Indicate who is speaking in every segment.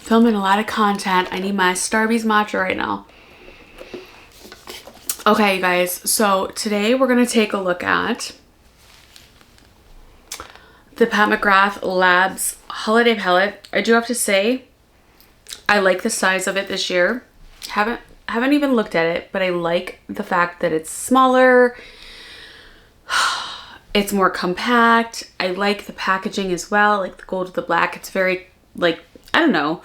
Speaker 1: filming a lot of content. I need my Starbucks matcha right now. Okay, you guys, so today we're going to take a look at the Pat McGrath Labs Holiday Palette. I do have to say, I like the size of it this year. Haven't even looked at it, but I like the fact that it's smaller. It's more compact. I like the packaging as well, like the gold with the black. It's very, like, I don't know,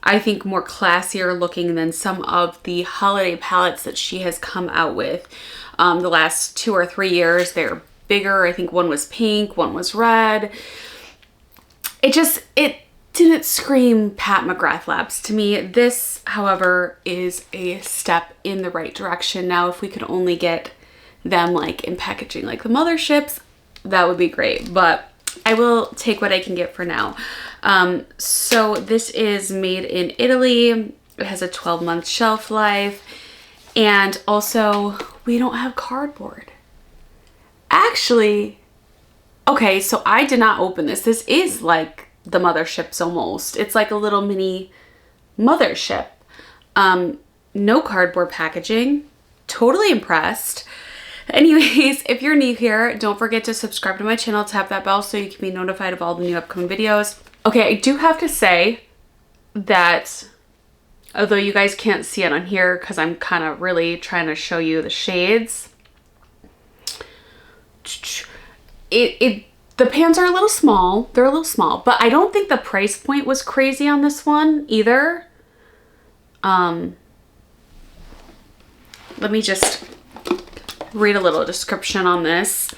Speaker 1: I think more classier looking than some of the holiday palettes that she has come out with. The last 2 or 3 years, they're bigger. I think one was pink, one was red. It didn't scream Pat McGrath Labs to me. This, however, is a step in the right direction. Now, if we could only get them like in packaging like the motherships, that would be great, but I will take what I can get for now. So this is made in Italy. It has a 12-month shelf life, and also we don't have cardboard. Actually, okay, so I did not open this. This is like the motherships almost. It's like a little mini mothership. No cardboard packaging. Totally impressed. Anyways, if you're new here, don't forget to subscribe to my channel, tap that bell so you can be notified of all the new upcoming videos. Okay, I do have to say that although you guys can't see it on here because I'm kind of really trying to show you the shades, the pans are a little small. They're a little small, but I don't think the price point was crazy on this one either. Let me just read a little description on this.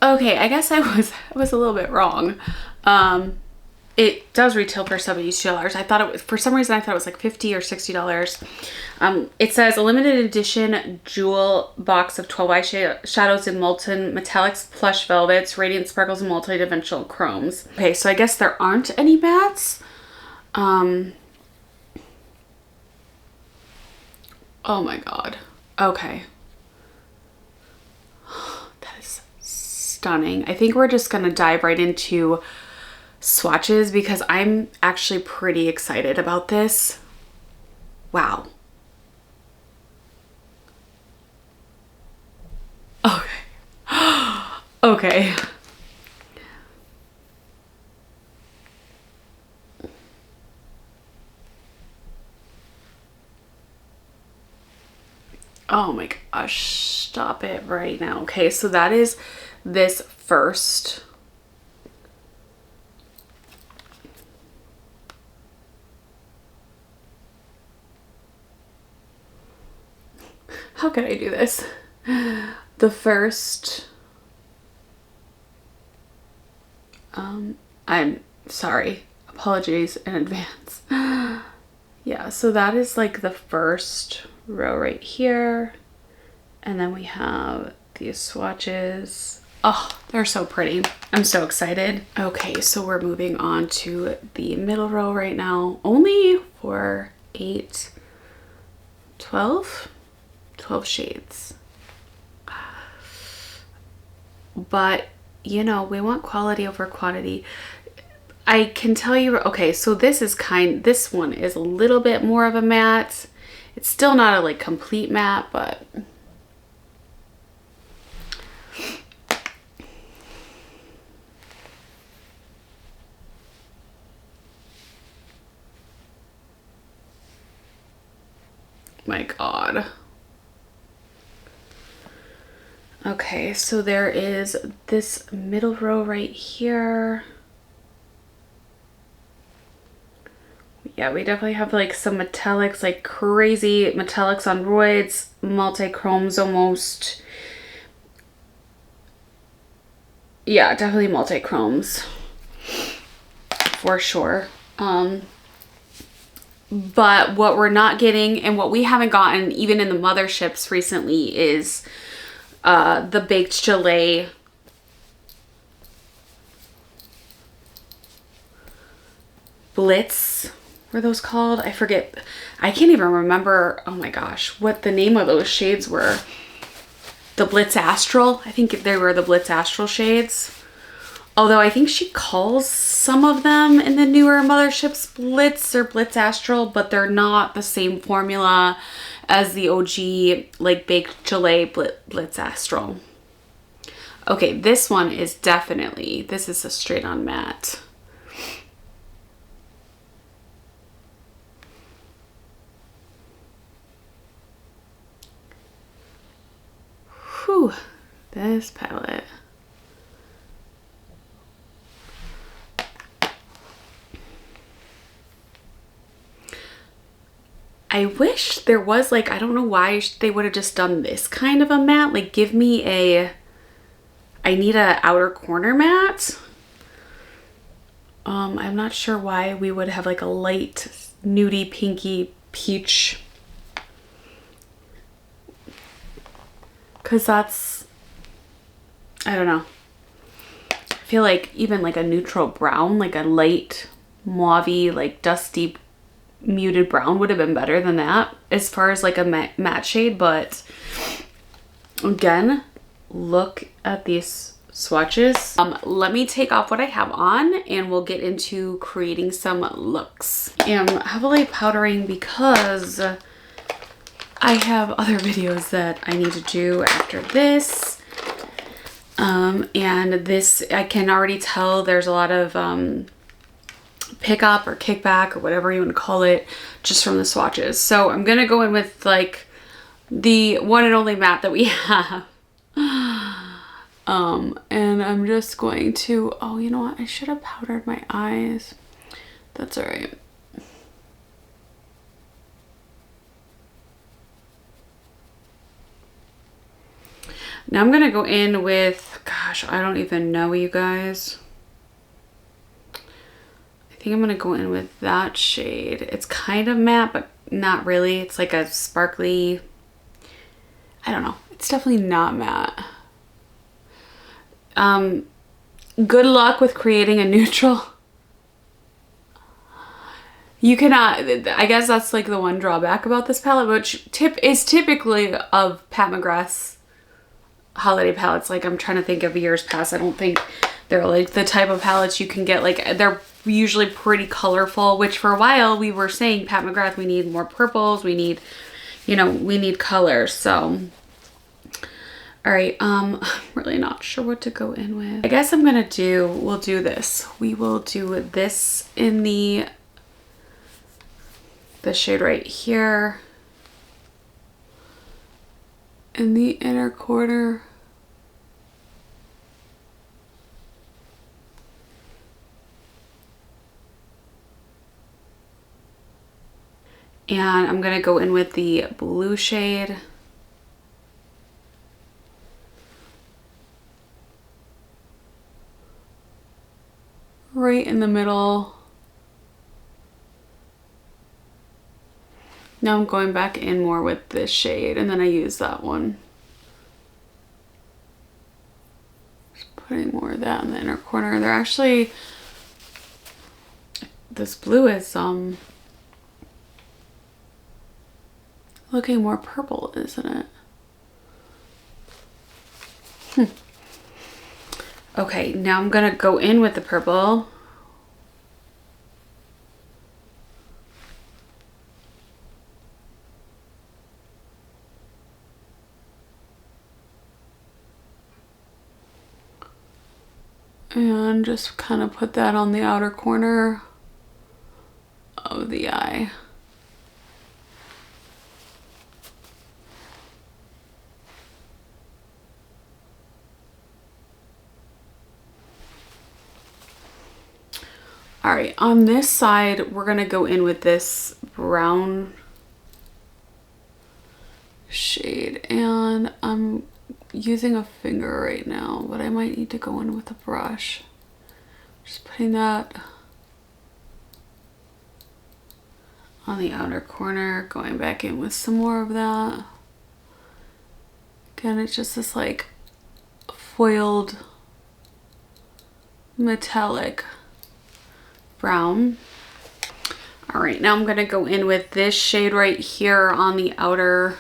Speaker 1: Okay, I guess I was a little bit wrong. It does retail for $72. I thought it was, for some reason I thought it was like $50 or $60. It says a limited edition jewel box of 12 eyeshadows in molten metallics, plush velvets, radiant sparkles, and multi-dimensional chromes. Okay, so I guess there aren't any mattes. Oh my god. Okay. That is stunning. I think we're just gonna dive right into swatches because I'm actually pretty excited about this. Wow. Okay. Okay. Oh my gosh, stop it right now. Okay, so that is this first. How can I do this? The first, I'm sorry, apologies in advance. Yeah, so that is like the first row right here. And then we have these swatches. Oh, they're so pretty. I'm so excited. Okay, so we're moving on to the middle row right now. Only for 12 shades. But, you know, we want quality over quantity. I can tell you, okay, so this one is a little bit more of a matte. It's still not a like complete matte, but my god. Okay, so there is this middle row right here. Yeah, we definitely have like some metallics, like crazy metallics on roids, multi-chromes almost. Yeah, definitely multi-chromes for sure. But what we're not getting and what we haven't gotten even in the motherships recently is the baked gelée Blitz. Were those called? I forget. I can't even remember, oh my gosh, what the name of those shades were. The Blitz Astral. I think they were the Blitz Astral shades. Although I think she calls some of them in the newer Motherships Blitz or Blitz Astral, but they're not the same formula as the OG like Baked Gelée Blitz Astral. Okay, this one is definitely, this is a straight on matte. Whew, this palette. I wish there was like, I don't know why they would have just done this kind of a matte. Like give me a, I need a outer corner matte. I'm not sure why we would have like a light nudie pinky peach. Cause that's, I don't know. I feel like even like a neutral brown, like a light mauvey, like dusty muted brown would have been better than that as far as like a matte shade. But again, look at these swatches. Let me take off what I have on and we'll get into creating some looks. I'm heavily powdering because I have other videos that I need to do after this. And this, I can already tell there's a lot of pickup or kickback or whatever you want to call it just from the swatches. So I'm gonna go in with like the one and only matte that we have. And I'm just going to, oh, you know what? I should have powdered my eyes. That's all right. Now I'm gonna go in with, gosh, I don't even know, you guys. I think I'm gonna go in with that shade. It's kind of matte, but not really. It's like a sparkly, I don't know. It's definitely not matte. Good luck with creating a neutral. You cannot, I guess that's like the one drawback about this palette, which is typically of Pat McGrath's holiday palettes. Like I'm trying to think of years past. I don't think they're like the type of palettes you can get. Like they're usually pretty colorful, which for a while we were saying Pat McGrath, we need more purples. We need, you know, we need color. So, all right. I'm really not sure what to go in with. I guess I'm going to we'll do this. We will do this in the shade right here. In the inner corner. And I'm gonna go in with the blue shade. Right in the middle. Now I'm going back in more with this shade and then I use that one. Just putting more of that in the inner corner. They're actually, this blue is looking more purple, isn't it? Okay, now I'm gonna go in with the purple. And just kind of put that on the outer corner of the eye. All right, on this side, we're gonna go in with this brown shade, and I'm using a finger right now, but I might need to go in with a brush. Just putting that on the outer corner, going back in with some more of that. Again, it's just this like foiled metallic brown. All right, now I'm gonna go in with this shade right here on the outer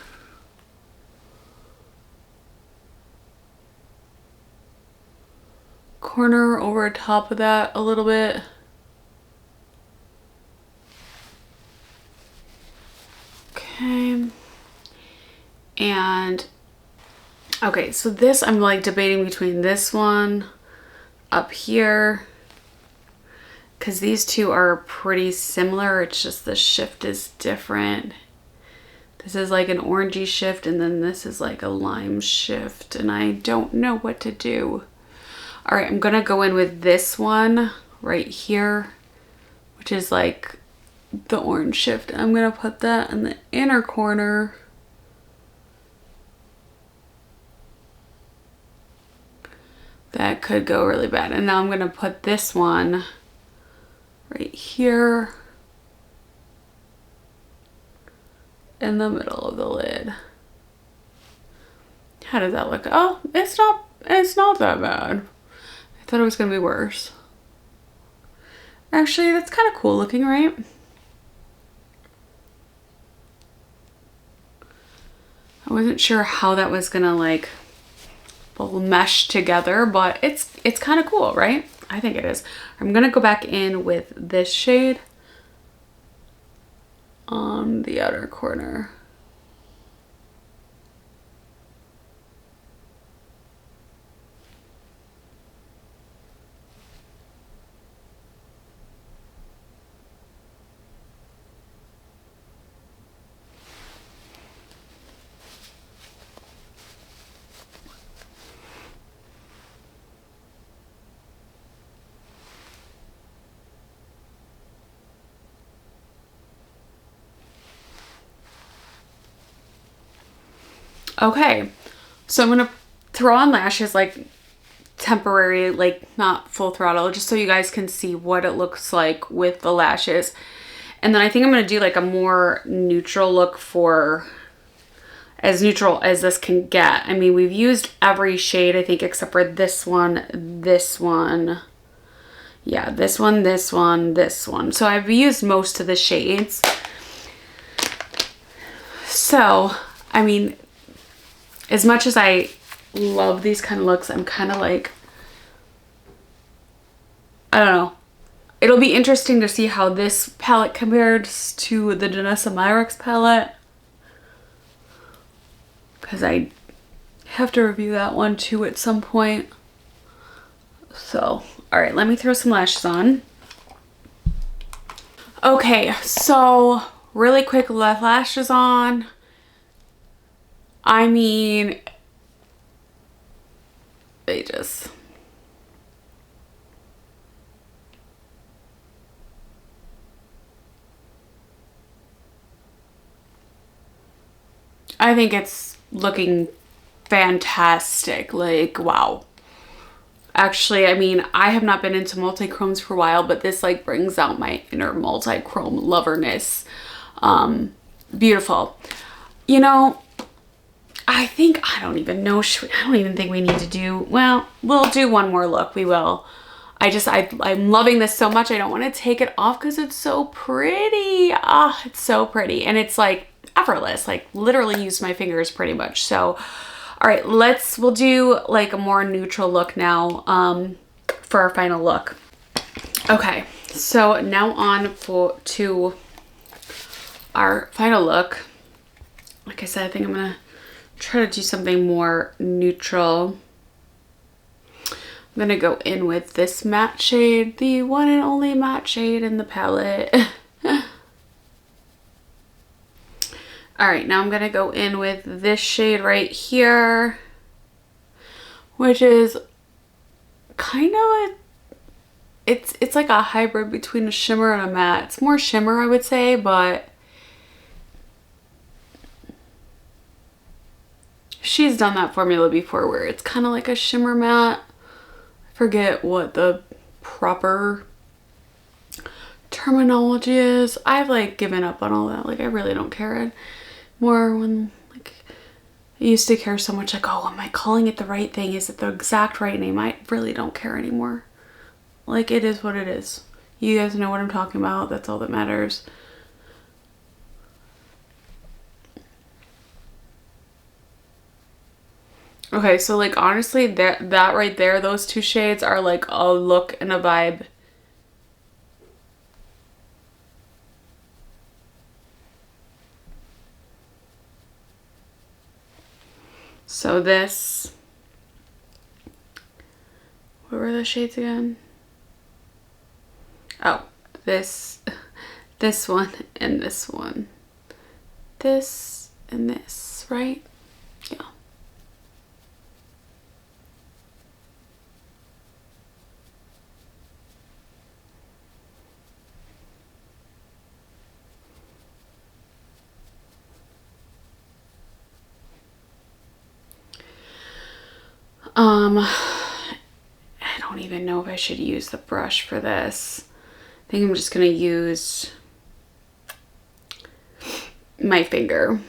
Speaker 1: corner over top of that a little bit. Okay. And okay, so this I'm like debating between this one up here, because these two are pretty similar. It's just the shift is different. This is like an orangey shift, and then this is like a lime shift, and I don't know what to do. All right, I'm gonna go in with this one right here, which is like the orange shift. I'm gonna put that in the inner corner. That could go really bad. And now I'm gonna put this one right here in the middle of the lid. How does that look? Oh, it's not that bad. I thought it was gonna be worse. Actually, that's kind of cool looking, right? I wasn't sure how that was gonna like mesh together, but it's kind of cool, right? I think it is. I'm gonna go back in with this shade on the outer corner. Okay, so I'm gonna throw on lashes, like temporary, like not full throttle, just so you guys can see what it looks like with the lashes. And then I think I'm gonna do like a more neutral look, for as neutral as this can get. I mean, we've used every shade, I think, except for this one, yeah, this one, this one, this one. So I've used most of the shades. So, I mean, as much as I love these kind of looks, I'm kind of like, I don't know. It'll be interesting to see how this palette compares to the Danessa Myricks palette, because I have to review that one too at some point. So, all right, let me throw some lashes on. Okay, so really quick, lashes on. I mean, they just... I think it's looking fantastic. Like, wow. Actually, I mean, I have not been into multi-chromes for a while, but this like brings out my inner multi-chrome loverness. Beautiful. You know, I don't even know, I don't even think we need to do, well, we'll do one more look, we will. I'm loving this so much, I don't want to take it off because it's so pretty. Ah, it's so pretty, and it's like effortless, like literally use my fingers pretty much. So, all right, we'll do like a more neutral look now for our final look. Okay, so now on to our final look. Like I said, I think I'm gonna try to do something more neutral. I'm gonna go in with this matte shade, the one and only matte shade in the palette. All right, now I'm gonna go in with this shade right here, which is kind of it's like a hybrid between a shimmer and a matte. It's more shimmer, I would say, but she's done that formula before where it's kind of like a shimmer matte. I forget what the proper terminology is. I've like given up on all that. Like, I really don't care anymore. When like I used to care so much, like, oh, am I calling it the right thing? Is it the exact right name? I really don't care anymore. Like, it is what it is. You guys know what I'm talking about. That's all that matters. Okay, so like honestly, that right there, those two shades are like a look and a vibe. So this, what were the shades again? Oh, this one and this one. This and this, right? Yeah. I don't even know if I should use the brush for this. I think I'm just gonna use my finger.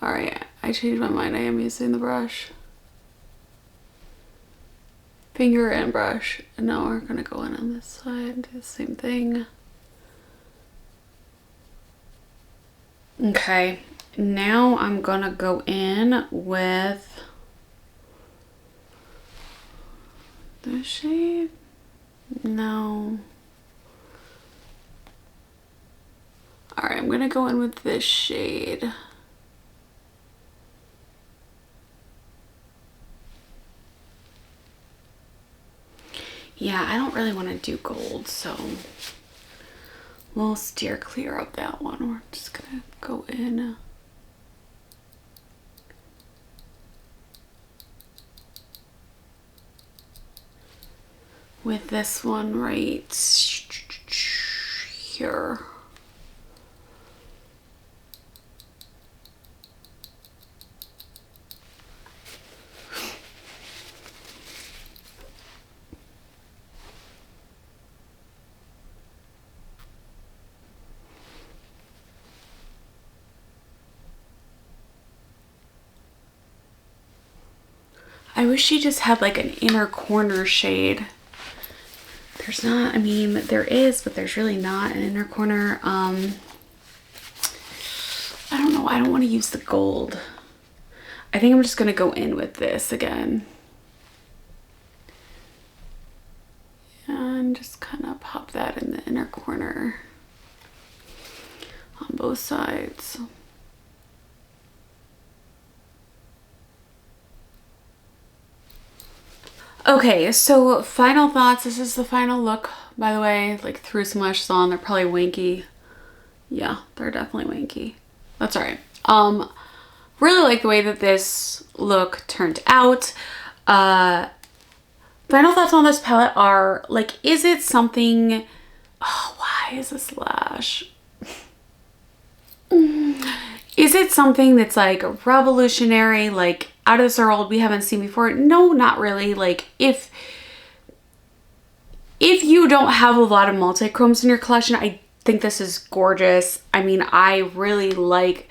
Speaker 1: All right, I changed my mind. I am using the brush. Finger and brush. And now we're gonna go in on this side and do the same thing. Okay, now I'm gonna go in with this shade. No. All right, I'm gonna go in with this shade. Yeah, I don't really want to do gold, so we'll steer clear of that one. We're just gonna go in. With this one right here. I wish she just had like an inner corner shade. There's not, I mean, there is, but there's really not an inner corner. I don't know. I don't want to use the gold. I think I'm just going to go in with this again. And just kind of pop that in the inner corner on both sides. Okay, so final thoughts. This is the final look, by the way. Like, threw some lashes on. They're probably wanky. Yeah, they're definitely wanky. That's all right. Really like the way that this look turned out. Final thoughts on this palette are, like, is it something... Oh, why is this lash? Is it something that's, like, revolutionary, like, out of this world we haven't seen before? No, not really. Like, if you don't have a lot of multi-chromes in your collection, I think this is gorgeous. I mean, I really like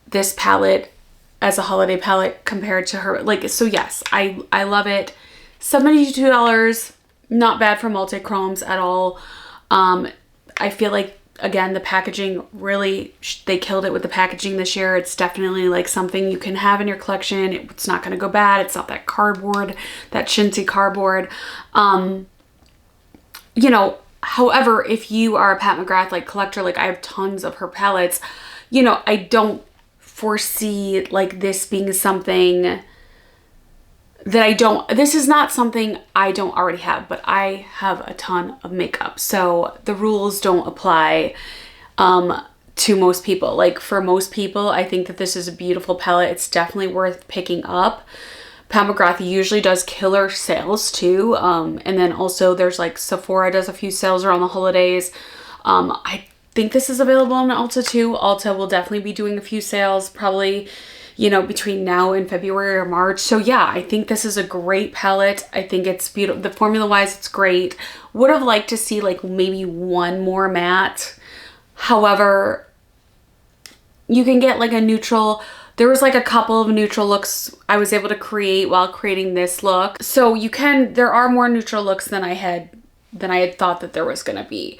Speaker 1: this palette as a holiday palette compared to her. Like, so yes, I love it. $72, not bad for multi-chromes at all. I feel like, again, the packaging really, they killed it with the packaging this year. It's definitely like something you can have in your collection. It's not going to go bad. It's not that cardboard, that chintzy cardboard. You know, however, if you are a Pat McGrath like collector, like I have tons of her palettes, you know, I don't foresee like this being something that this is not something I don't already have, but I have a ton of makeup. So the rules don't apply to most people. Like, for most people, I think that this is a beautiful palette. It's definitely worth picking up. Pat McGrath usually does killer sales too. And then also there's like Sephora does a few sales around the holidays. I think this is available on Ulta too. Ulta will definitely be doing a few sales probably, you know, between now and February or March. So yeah, I think this is a great palette. I think it's beautiful. The formula wise, it's great. Would have liked to see like maybe one more matte. However, you can get like a neutral. There was like a couple of neutral looks I was able to create while creating this look. So there are more neutral looks than I had thought that there was gonna be.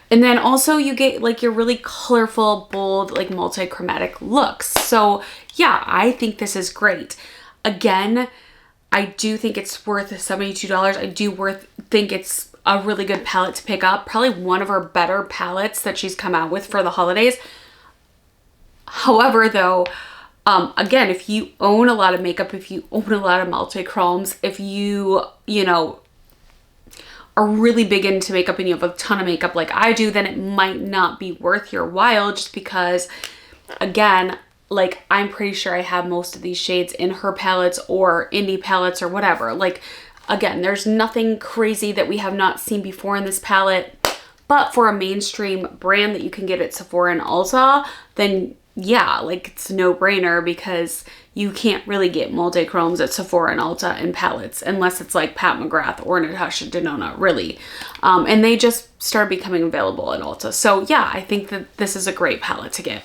Speaker 1: And then also you get like your really colorful, bold, like multi-chromatic looks. So yeah, I think this is great. Again, I do think it's worth $72. I do think it's a really good palette to pick up. Probably one of her better palettes that she's come out with for the holidays. However, though, again, if you own a lot of makeup, if you own a lot of multi-chromes, if you know, are really big into makeup and you have a ton of makeup like I do, then it might not be worth your while, just because, again, like I'm pretty sure I have most of these shades in her palettes or indie palettes or whatever. Like, again, there's nothing crazy that we have not seen before in this palette, but for a mainstream brand that you can get at Sephora and Ulta, then yeah, like it's a no-brainer, because you can't really get multi-chromes at Sephora and Ulta in palettes unless it's like Pat McGrath or Natasha Denona, really. And they just started becoming available at Ulta. So yeah, I think that this is a great palette to get.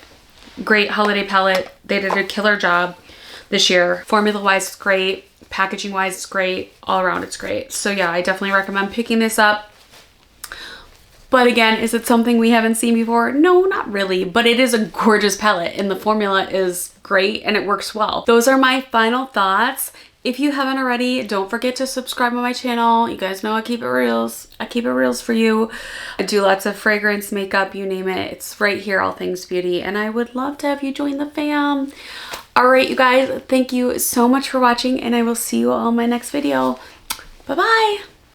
Speaker 1: Great holiday palette. They did a killer job this year. Formula-wise, it's great. Packaging-wise, it's great. All around, it's great. So yeah, I definitely recommend picking this up. But again, is it something we haven't seen before? No, not really, but it is a gorgeous palette and the formula is great and it works well. Those are my final thoughts. If you haven't already, don't forget to subscribe on my channel. You guys know I keep it reals. I keep it reals for you. I do lots of fragrance, makeup, you name it. It's right here, all things beauty, and I would love to have you join the fam. All right, you guys, thank you so much for watching, and I will see you all in my next video. Bye-bye.